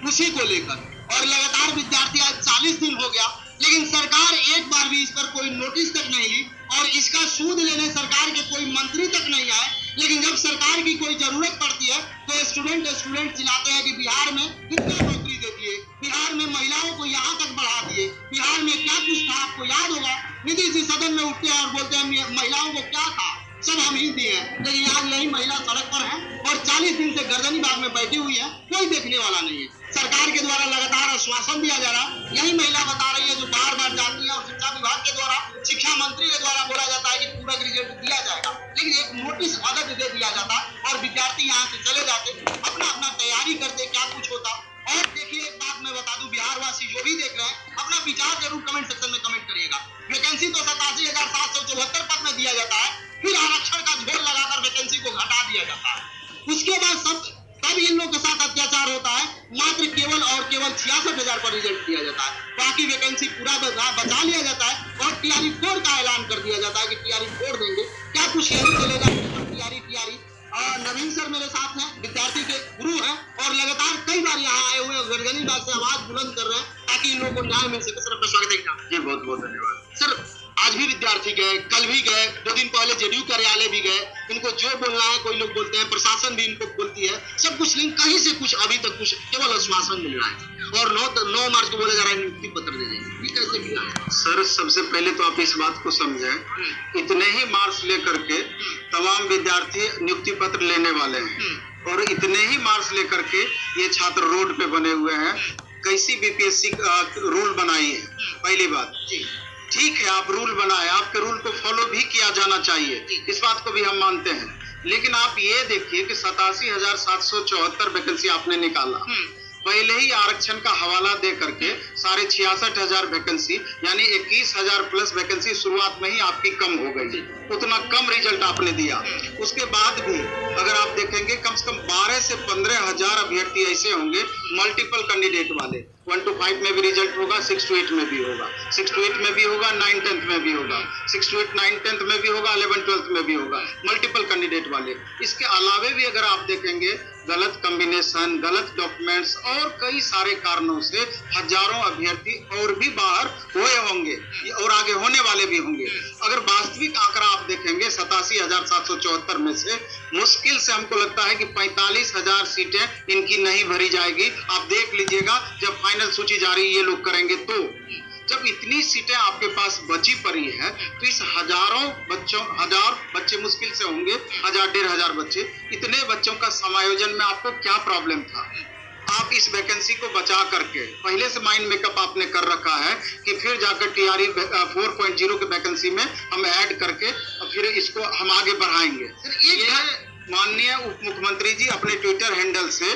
उसी को लेकर। और लगातार विद्यार्थी आज 40 दिन हो गया, लेकिन सरकार एक बार भी इस पर कोई नोटिस तक नहीं ली और इसका सूद लेने सरकार के कोई मंत्री तक नहीं आए। लेकिन जब सरकार की कोई जरूरत पड़ती है तो स्टूडेंट चिल्लाते हैं कि बिहार में कितना नौकरी दे दिए, बिहार में महिलाओं को यहाँ तक बढ़ा दिए, बिहार में क्या कुछ था। आपको याद होगा नीतीश जी सदन में उठते हैं और बोलते हैं महिलाओं को क्या था, सब हम ही दिए हैं। लेकिन आज यही महिला सड़क पर है और 40 दिन से गर्दनी बाग में बैठी हुई है, कोई देखने वाला नहीं है। सरकार के द्वारा लगातार आश्वासन दिया जा रहा है, यही महिला बता रही है जो बार बार जाती है और शिक्षा विभाग के द्वारा, शिक्षा मंत्री के द्वारा बोला जाता है कि पूरा रिजल्ट दिया जाएगा, लेकिन एक नोटिस अदद दे दिया जाता और विद्यार्थी यहाँ से चले जाते, अपना अपना तैयारी करते, क्या कुछ होता। और देखिए एक बात मैं बता दूं, बिहार वासी जो भी देख रहे हैं अपना विचार जरूर कमेंट सेक्शन में कमेंट करिएगा। वैकेंसी तो 87,774 पद में दिया जाता है, फिर आरक्षण का झोल लगाकर वैकेंसी को घटा दिया जाता है। उसके बाद तब इन लोगों के साथ अत्याचार होता है, मात्र केवल 66,000 पर रिजल्ट दिया जाता है, बाकी वैकेंसी पूरा बचा लिया जाता है और टीआरई 4 का ऐलान कर दिया जाता है कि टीआरई 4 देंगे। क्या कुछ यही चलेगा टीआरई। नवीन सर मेरे साथ हैं, विद्यार्थी के गुरु हैं और लगातार कई बार यहाँ आए हुए गर्दनी बाग से आवाज बुलंद कर रहे हैं ताकि इन लोगों को न्याय मिल सके। सर आपका स्वागत है। जी बहुत बहुत धन्यवाद। सर आज भी विद्यार्थी गए, कल भी गए, 2 दिन पहले जेडीयू कार्यालय भी गए, इनको जो बोलना है कोई लोग बोलते हैं, प्रशासन भी इनको बोलती है, सब कुछ, लेकिन कहीं से कुछ अभी तक कुछ केवल आश्वासन मिल रहा है और 9 मार्च को बोला जा रहा है नियुक्ति पत्र दे देंगे। ये कैसे मिला है? सर सबसे पहले तो आप इस बात को समझें, इतने ही मार्क्स लेकर के तमाम विद्यार्थी नियुक्ति पत्र लेने वाले हैं और इतने ही मार्क्स लेकर के ये छात्र रोड पे बने हुए हैं। कैसी बीपीएससी रूल बनाई है? पहली बात ठीक है, आप रूल बनाए, आपके रूल को फॉलो भी किया जाना चाहिए, इस बात को भी हम मानते हैं। लेकिन आप ये देखिए कि 87,774 वैकेंसी आपने निकाला, पहले ही आरक्षण का हवाला दे करके 66,000 वैकेंसी यानी 21,000 प्लस वैकेंसी शुरुआत में ही आपकी कम हो गई। उतना कम रिजल्ट आपने दिया। उसके बाद भी अगर आप देखेंगे कम से कम 12 से 15,000 अभ्यर्थी ऐसे होंगे मल्टीपल कैंडिडेट वाले, 1 to 5 में भी रिजल्ट होगा, 6 to 8 में भी होगा, 6 to 8 में भी होगा, 9 10th में भी होगा, 6 to 8 9 10th में भी होगा, 11 12th में भी होगा, मल्टीपल कैंडिडेट वाले। इसके अलावे भी अगर आप देखेंगे गलत कॉम्बिनेशन, गलत डॉक्यूमेंट्स और कई सारे कारणों से हजारों अभ्यर्थी और भी बाहर हुए होंगे और आगे होने वाले भी होंगे। अगर वास्तविक आंकड़ा आप देखेंगे 87,774 में से मुश्किल से हमको लगता है कि 45,000 सीटें इनकी नहीं भरी जाएगी। आप देख लीजिएगा जब फाइनल सूची जारी ये लोग करेंगे तो। जब इतनी सीटें आपके पास बची पड़ी है तो इस हजार बच्चे मुश्किल से होंगे, 1,000-1,500 बच्चे, इतने बच्चों का समायोजन में आपको क्या प्रॉब्लम था? आप इस वैकेंसी को बचा करके पहले से माइंड मेकअप आपने कर रखा है कि फिर जाकर टीआरई 4.0 के वैकेंसी में हम ऐड करके और फिर इसको हम आगे बढ़ाएंगे। माननीय उप मुख्यमंत्री जी अपने ट्विटर हैंडल से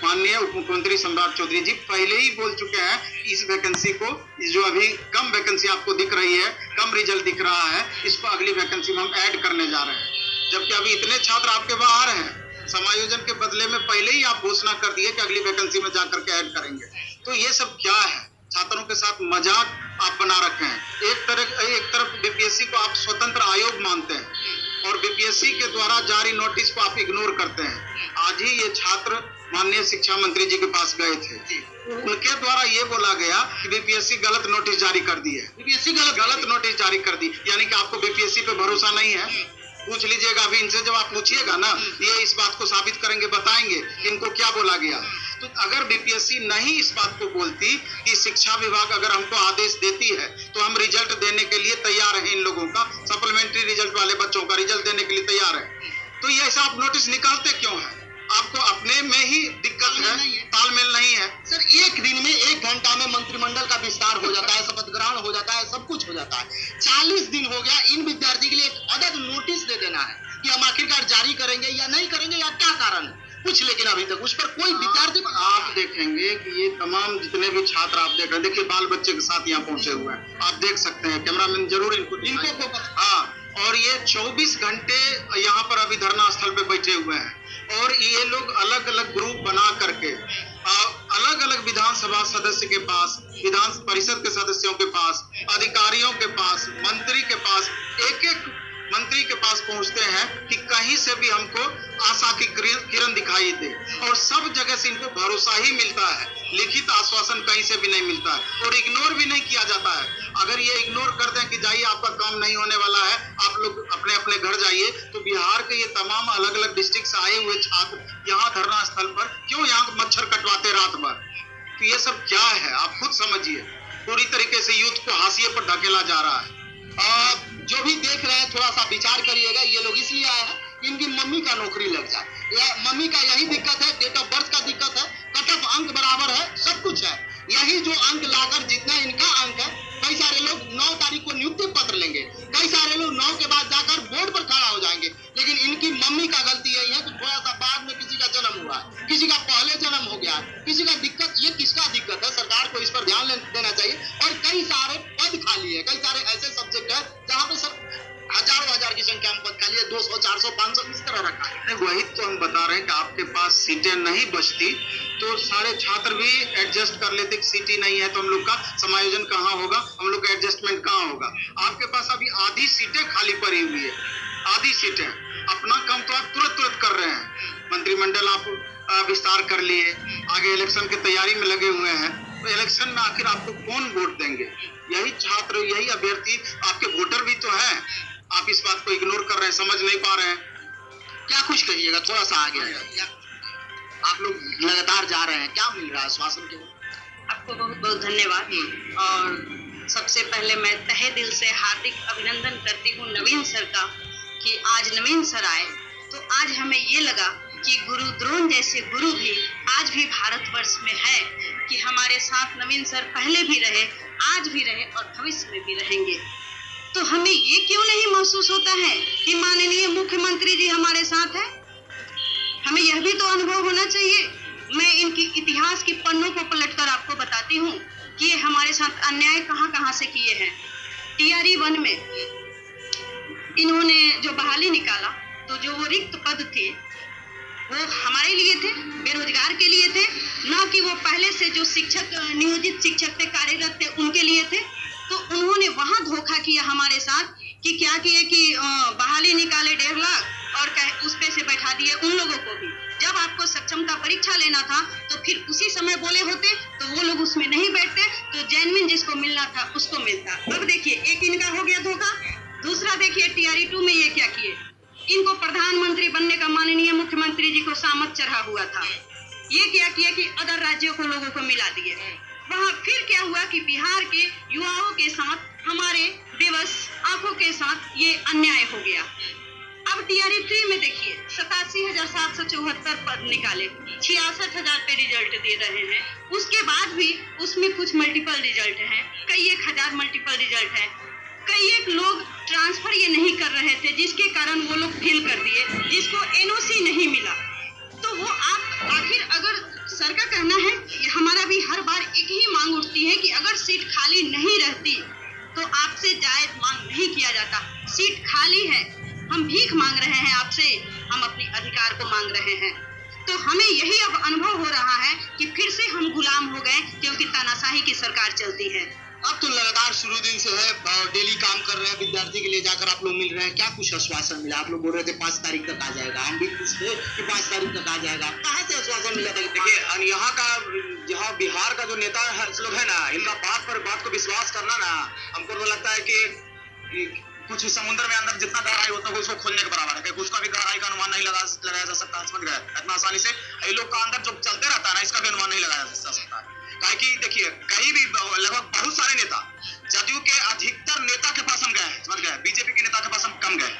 माननीय उप मुख्यमंत्री सम्राट चौधरी जी पहले ही बोल चुके हैं कि इस वैकेंसी को, जो अभी कम वैकेंसी आपको दिख रही है, कम रिजल्ट दिख रहा है, इसको अगली वैकेंसी में हम ऐड करने जा रहे हैं। जबकि अभी इतने छात्र आपके बाहर हैं, समायोजन के बदले में पहले ही आप घोषणा कर दिए कि अगली वैकेंसी में जाकर के ऐड करेंगे। तो ये सब क्या है? छात्रों के साथ मजाक आप बना रखे हैं। एक तरफ बीपीएससी को आप स्वतंत्र आयोग मानते हैं और बीपीएससी के द्वारा जारी नोटिस को आप इग्नोर करते हैं। आज ही ये छात्र माननीय शिक्षा मंत्री जी के पास गए थे, उनके द्वारा ये बोला गया कि बीपीएससी गलत नोटिस जारी कर दी है। बीपीएससी गलत नोटिस जारी कर दी, यानी कि आपको बीपीएससी पे भरोसा नहीं है। पूछ लीजिएगा अभी इनसे, जब आप पूछिएगा ना ये इस बात को साबित करेंगे, बताएंगे कि इनको क्या बोला गया। तो अगर बीपीएससी नहीं इस बात को बोलती कि शिक्षा विभाग अगर हमको आदेश देती है तो हम रिजल्ट देने के लिए तैयार हैं, इन लोगों का सप्लीमेंट्री रिजल्ट वाले बच्चों का रिजल्ट देने के लिए तैयार है, तो ये ऐसा आप नोटिस निकालते क्यों है? आपको अपने में ही दिक्कत है, तालमेल नहीं है। सर एक दिन में 1 घंटा में मंत्रिमंडल का विस्तार हो जाता है, शपथ ग्रहण हो जाता है, सब कुछ हो जाता है। 40 दिन हो गया, इन विद्यार्थी के लिए एक अदद नोटिस दे देना है कि हम आखिरकार जारी करेंगे या नहीं करेंगे या क्या कारण है कुछ, लेकिन अभी तक उस पर कोई विद्यार्थी। आप देखेंगे कि ये तमाम जितने भी छात्र आप देख रहे हैं, देखिए बाल बच्चे के साथ यहाँ पहुंचे हुए हैं, आप देख सकते हैं, कैमरामैन जरूर इनको हाँ, और ये 24 घंटे यहाँ पर अभी धरना स्थल पे बैठे हुए हैं और ये लोग अलग अलग ग्रुप बना करके अलग अलग विधानसभा सदस्य के पास, विधान परिषद के सदस्यों के पास, अधिकारियों के पास, मंत्री के पास एक एक मंत्री के पास पहुंचते हैं कि कहीं से भी हमको आशा की किरण दिखाई दे, और सब जगह से इनको भरोसा ही मिलता है, लिखित आश्वासन कहीं से भी नहीं मिलता है और इग्नोर भी नहीं किया जाता है। अगर ये इग्नोर कर दें कि जाइए आपका काम नहीं होने वाला है, आप लोग अपने अपने घर जाइए, तो बिहार के ये तमाम अलग अलग डिस्ट्रिक्ट से आए हुए छात्र यहाँ धरना स्थल पर क्यों यहाँ मच्छर कटवाते रात भर? तो ये सब क्या है, आप खुद समझिए। पूरी तरीके से यूथ को हाशिए पर ढकेला जा रहा है। जो भी देख रहे हैं थोड़ा सा विचार करिएगा, ये लोग इसलिए आए हैं कि इनकी मम्मी का नौकरी लग जाए, या मम्मी का यही दिक्कत है, डेट ऑफ बर्थ का दिक्कत है, कट ऑफ अंक बराबर है, सब कुछ है। यही जो अंक लाकर जितना इनका अंक है, कई सारे लोग 9 तारीख को नियुक्ति पत्र लेंगे, कई सारे लोग 9 के बाद जाकर बोर्ड पर खड़ा हो जाएंगे, लेकिन इनकी मम्मी का गलती यही है कि थोड़ा सा बाद में किसी का जन्म हुआ है, किसी का पहले जन्म हो गया, किसी का दिक्कत, ये किसका दिक्कत है? सरकार को इस पर ध्यान देना चाहिए। और कई सारे पद खाली है, कई सारे ऐसे सब्जेक्ट है जहाँ पे सब हजारों हजार की संख्या में पद खाली है, 200, 400, 500 इस तरह रखा है। वही तो हम बता रहे हैं कि आपके पास सीटें नहीं बचती तो सारे छात्र भी एडजस्ट कर लेते, सीटें नहीं है तो हम लोग का समायोजन कहाँ होगा, हम लोग का एडजस्टमेंट कहाँ होगा। आपके पास अभी आधी सीटें खाली पड़ी हुई है, आधी सीटें। अपना काम तो आप तुरंत कर रहे हैं, मंत्रिमंडल आप विस्तार कर लिए, आगे इलेक्शन की तैयारी में लगे हुए हैं, तो इलेक्शन में आखिर आपको कौन वोट देंगे? यही छात्र, यही अभ्यर्थी, आपके वोटर भी तो हैं। आप इस बात को इग्नोर कर रहे हैं, समझ नहीं पा रहे हैं। क्या कुछ कहिएगा, थोड़ा सा आगे आप लोग लगातार जा रहे हैं, क्या मिल रहा है आश्वासन के? आपको बहुत बहुत धन्यवाद। और सबसे पहले मैं तहे दिल से हार्दिक अभिनंदन करती हूँ नवीन सर का, कि आज नवीन सर आए तो आज हमें ये लगा कि गुरु द्रोण जैसे गुरु भी आज भी भारतवर्ष में है, कि हमारे साथ नवीन सर पहले भी रहे, आज भी रहे और भविष्य में भी रहेंगे। तो हमें ये क्यों नहीं महसूस होता है कि माननीय मुख्यमंत्री जी हमारे साथ हैं? हमें यह भी तो अनुभव होना चाहिए। मैं इनकी इतिहास की पन्नों को पलटकर आपको बताती हूँ कि ये हमारे साथ अन्याय कहाँ से किए हैं। टीआरई 1 में इन्होंने जो बहाली निकाला, तो जो वो रिक्त पद थे वो हमारे लिए थे, बेरोजगार के लिए थे, ना कि वो पहले से जो शिक्षक नियोजित शिक्षक थे, कार्यरत थे, उनके लिए थे। तो उन्होंने वहां धोखा किया हमारे साथ कि क्या किए कि बहाली निकाले 1.5 लाख और उस पे से बैठा दिए उन लोगों को भी। जब आपको सक्षमता परीक्षा लेना था तो फिर उसी समय बोले होते तो वो लोग उसमें नहीं बैठते, तो जेनविन जिसको मिलना था उसको मिलता। अब देखिए, एक इनका हो गया धोखा, दूसरा देखिए टीआरई 2 में ये क्या किए, इनको प्रधानमंत्री बनने का माननीय मुख्यमंत्री जी को सामत चढ़ा हुआ था, ये क्या किया कि अदर राज्यों को लोगों को मिला दिए। वहाँ फिर क्या हुआ कि बिहार के युवाओं के साथ, हमारे बेबस आंखों के साथ ये अन्याय हो गया। अब टीआरई 3 में देखिए 87,774 पद निकाले, 66,000 पे रिजल्ट दे रहे हैं। उसके बाद भी उसमें कुछ मल्टीपल रिजल्ट हैं, कई 1,000 मल्टीपल रिजल्ट है। कई एक लोग ट्रांसफर ये नहीं कर रहे थे, जिसके कारण वो लोग फेल कर दिए, जिसको एनओसी नहीं मिला। तो वो आप आखिर, अगर सर का कहना है, हमारा भी हर बार एक ही मांग उठती है कि अगर सीट खाली नहीं रहती तो आपसे जायज मांग नहीं किया जाता। सीट खाली है, हम भीख मांग रहे हैं आपसे, हम अपने अधिकार को मांग रहे हैं। तो हमें यही अब अनुभव हो रहा है कि फिर से हम गुलाम हो गए, क्योंकि तानाशाही की सरकार चलती है। अब तो लगातार शुरू दिन से है, डेली काम कर रहे हैं, विद्यार्थी के लिए जाकर आप लोग मिल रहे हैं, क्या कुछ आश्वासन मिला? आप लोग बोल रहे थे 5 तारीख तक आ जाएगा, हम भी पूछ थे कि 5 तारीख तक आ जाएगा, कहाँ से आश्वासन मिला था? देखिए, यहाँ बिहार का जो नेता लोग है ना, इनका बात को विश्वास करना ना, हमको तो लगता है कि कुछ समुद्र में अंदर जितना गहराई होता है उसको खोलने के बराबर है, उसका भी गहराई का अनुमान नहीं लगाया जा सकता, समझ गए? इतना आसानी से ये लोग का अंदर जो चलते रहता है ना, इसका भी अनुमान नहीं लगाया जा सकता है। कि देखिए, कहीं भी लगभग बहुत सारे नेता, जदयू के अधिकतर नेता के पास हम गए हैं, समझ गए? बीजेपी के नेता के पास हम कम गए,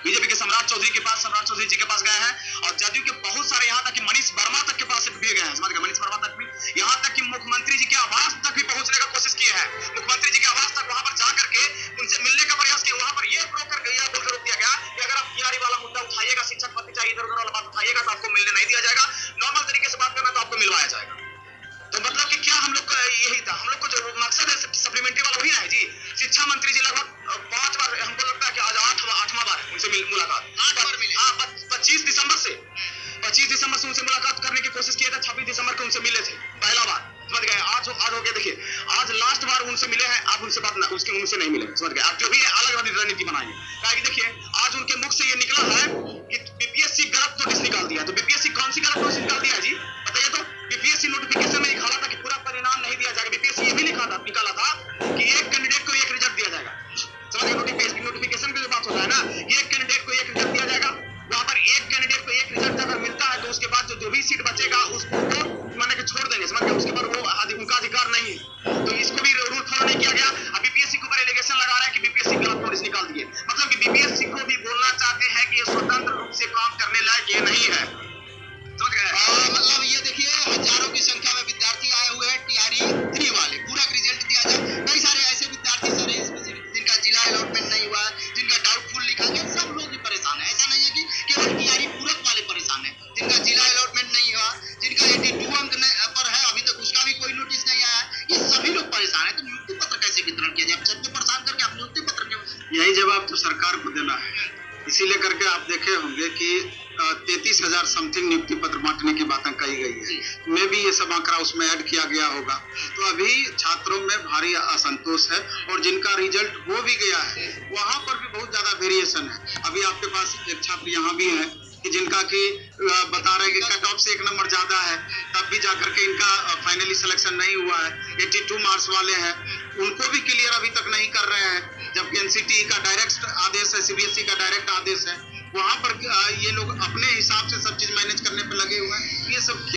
बीजेपी के सम्राट चौधरी जी के पास गए हैं, और जदयू के बहुत सारे, यहाँ तक कि मनीष वर्मा तक के पास भी गए हैं, समझ गए? मनीष वर्मा तक भी, यहाँ तक कि मुख्यमंत्री जी के आवास तक भी पहुंचने का कोशिश किए हैं। मुख्यमंत्री जी के आवास तक वहां पर जाकर के उनसे मिलने का प्रयास किया, वहां पर यह बोलकर रोक दिया गया कि अगर आप टीआरई वाला मुद्दा उठाइएगा, शिक्षक भर्ती चाहिए, इधर उधर वाला बात उठाइएगा तो आपको मिलने नहीं दिया जाएगा, नॉर्मल तरीके से बात करना तो आपको मिलवाया जाएगा। तो मतलब कि क्या हम लोग का यही था, हम लोग को जो मकसद है सप्लीमेंट्री वाला वही ना है जी। शिक्षा मंत्री जी लगभग 5 बार, हमको लगता है कि आज 8वां बार उनसे मुलाकात, 8 बार मिले। 25 दिसंबर से उनसे मुलाकात करने की कोशिश किए थे, 26 दिसंबर को उनसे मिले थे पहला बार, समझ गए? आज हो गया, देखिए आज लास्ट बार उनसे मिले हैं, आप उनसे बात ना, उनसे नहीं मिले, समझ गए? आप जो भी अलग रणनीति बनाएंगे, देखिए आज से कि 33,000 समथिंग नियुक्ति पत्र बांटने की बातें कही गई है। में भी ये सब आंकड़ा उसमें ऐड किया गया होगा। तो अभी छात्रों में भारी असंतोष है और जिनका रिजल्ट हो भी गया है वहां पर भी बहुत ज्यादा वेरिएशन है। अभी आपके पास एक छात्र यहाँ भी है कि जिनका कि बता रहे हैं कि कट ऑफ से 1 नंबर ज्यादा है, तब भी जाकर के इनका फाइनली सिलेक्शन नहीं हुआ है। 82 मार्क्स वाले हैं, उनको भी क्लियर अभी तक नहीं कर रहे हैं, जबकि एनसीटी का डायरेक्ट आदेश है, सीबीएसई का डायरेक्ट आदेश है। वहां पर ये लोग अपने हिसाब से सब चीज मैनेज करने पे लगे हुए हैं। ये सब